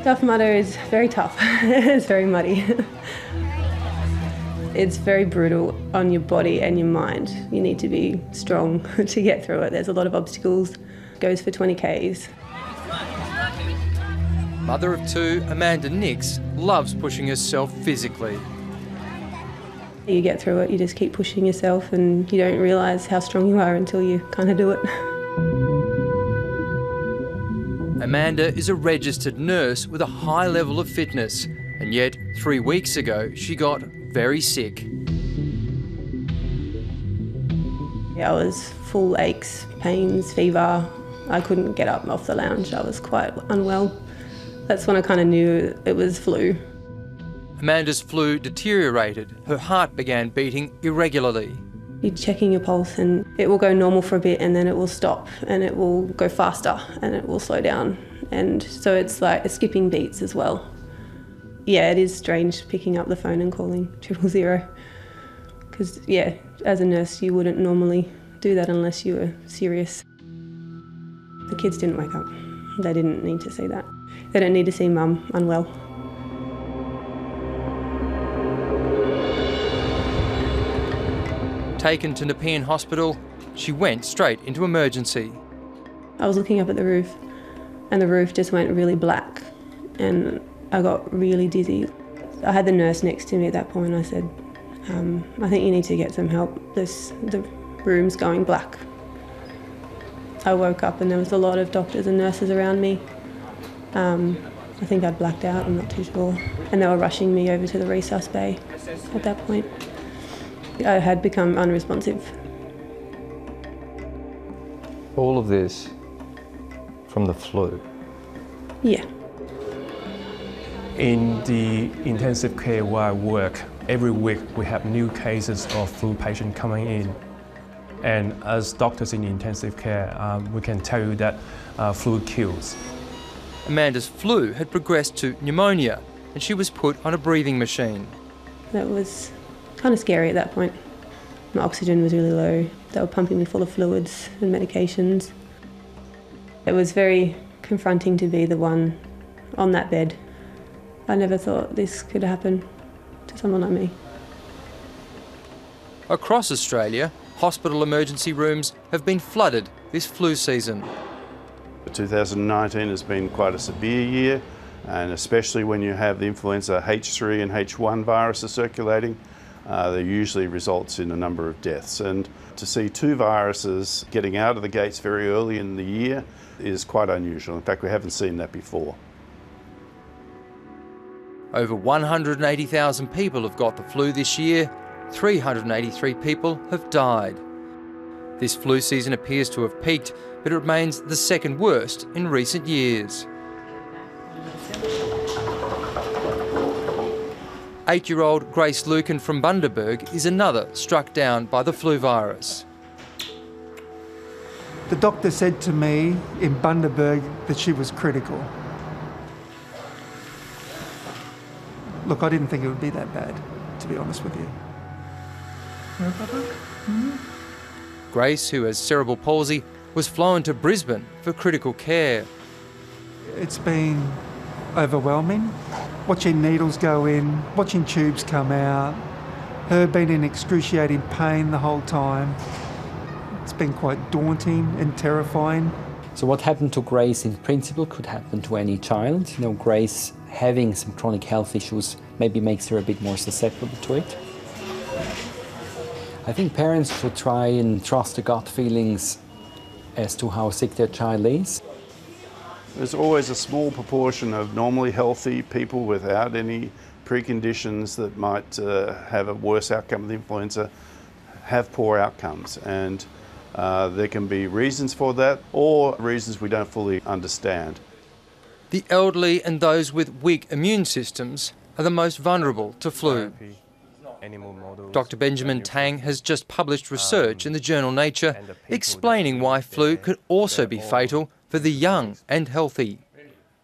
Tough Mudder is very tough. It's very muddy. It's very brutal on your body and your mind. You need to be strong to get through it. There's a lot of obstacles. It goes for 20 Ks. Mother of two, Amanda Nix, loves pushing herself physically. You get through it, you just keep pushing yourself and you don't realise how strong you are until you kind of do it. Amanda is a registered nurse with a high level of fitness, and yet 3 weeks ago she got very sick. I was full aches, pains, fever. I couldn't get up off the lounge. I was quite unwell. That's when I kind of knew it was flu. Amanda's flu deteriorated. Her heart began beating irregularly. You're checking your pulse and it will go normal for a bit and then it will stop and it will go faster and it will slow down. And so it's like skipping beats as well. Yeah, it is strange picking up the phone and calling 000. Because, yeah, as a nurse you wouldn't normally do that unless you were serious. The kids didn't wake up. They didn't need to see that. They don't need to see mum unwell. Taken to Nepean Hospital, she went straight into emergency. I was looking up at the roof and the roof just went really black and I got really dizzy. I had the nurse next to me at that point. I said, I think you need to get some help. The room's going black. I woke up and there was a lot of doctors and nurses around me. I think I'd blacked out, I'm not too sure. And they were rushing me over to the resus bay at that point. I had become unresponsive. All of this from the flu? Yeah. In the intensive care where I work, every week we have new cases of flu patients coming in. And as doctors in intensive care, we can tell you that flu kills. Amanda's flu had progressed to pneumonia and she was put on a breathing machine. That was kind of scary at that point. My oxygen was really low. They were pumping me full of fluids and medications. It was very confronting to be the one on that bed. I never thought this could happen to someone like me. Across Australia, hospital emergency rooms have been flooded this flu season. 2019 has been quite a severe year, and especially when you have the influenza H3 and H1 viruses circulating, that usually results in a number of deaths. And to see two viruses getting out of the gates very early in the year is quite unusual. In fact, we haven't seen that before. Over 180,000 people have got the flu this year. 383 people have died. This flu season appears to have peaked, but it remains the second worst in recent years. 8-year-old Grace Lucan from Bundaberg is another struck down by the flu virus. The doctor said to me in Bundaberg that she was critical. Look, I didn't think it would be that bad, to be honest with you. Grace, who has cerebral palsy, was flown to Brisbane for critical care. It's been overwhelming. Watching needles go in, watching tubes come out, her being in excruciating pain the whole time. It's been quite daunting and terrifying. So what happened to Grace in principle could happen to any child. You know, Grace having some chronic health issues maybe makes her a bit more susceptible to it. I think parents should try and trust the gut feelings as to how sick their child is. There's always a small proportion of normally healthy people without any preconditions that might have a worse outcome of the influenza, have poor outcomes. And there can be reasons for that or reasons we don't fully understand. The elderly and those with weak immune systems are the most vulnerable to flu. Dr. Benjamin Tang has just published research in the journal Nature explaining why flu could also be fatal for the young and healthy.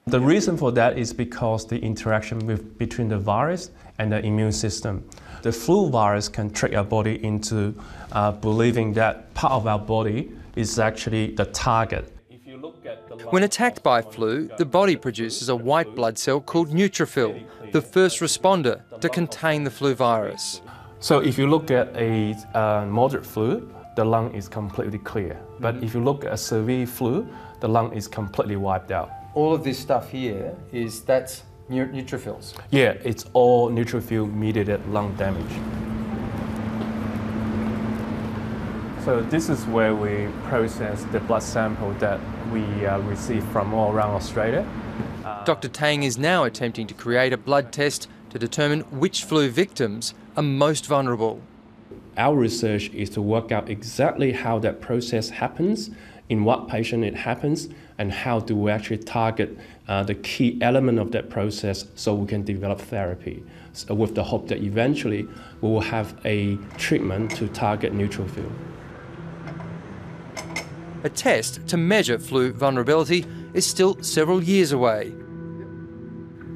The reason for that is because the interaction between the virus and the immune system. The flu virus can trick our body into believing that part of our body is actually the target. When attacked by flu, the body produces a white blood cell called neutrophil, the first responder to contain the flu virus. So if you look at a moderate flu, the lung is completely clear. But if you look at a severe flu, the lung is completely wiped out. All of this stuff here that's neutrophils? Yeah, it's all neutrophil-mediated lung damage. So this is where we process the blood sample that we receive from all around Australia. Dr. Tang is now attempting to create a blood test to determine which flu victims are most vulnerable. Our research is to work out exactly how that process happens, in what patient it happens, and how do we actually target the key element of that process so we can develop therapy, with the hope that eventually we will have a treatment to target neutrophil. A test to measure flu vulnerability is still several years away.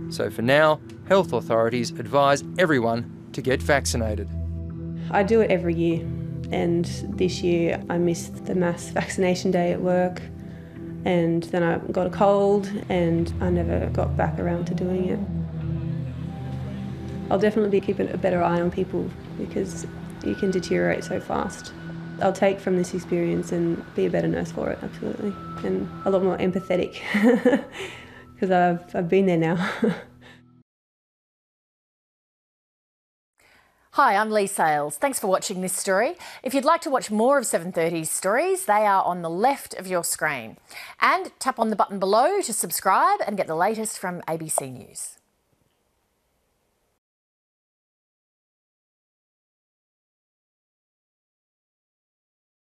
So for now, health authorities advise everyone to get vaccinated. I do it every year, and this year I missed the mass vaccination day at work, and then I got a cold and I never got back around to doing it. I'll definitely be keeping a better eye on people because you can deteriorate so fast. I'll take from this experience and be a better nurse for it, absolutely, and a lot more empathetic because I've been there now. Hi, I'm Lee Sales. Thanks for watching this story. If you'd like to watch more of 730's stories, they are on the left of your screen. And tap on the button below to subscribe and get the latest from ABC News.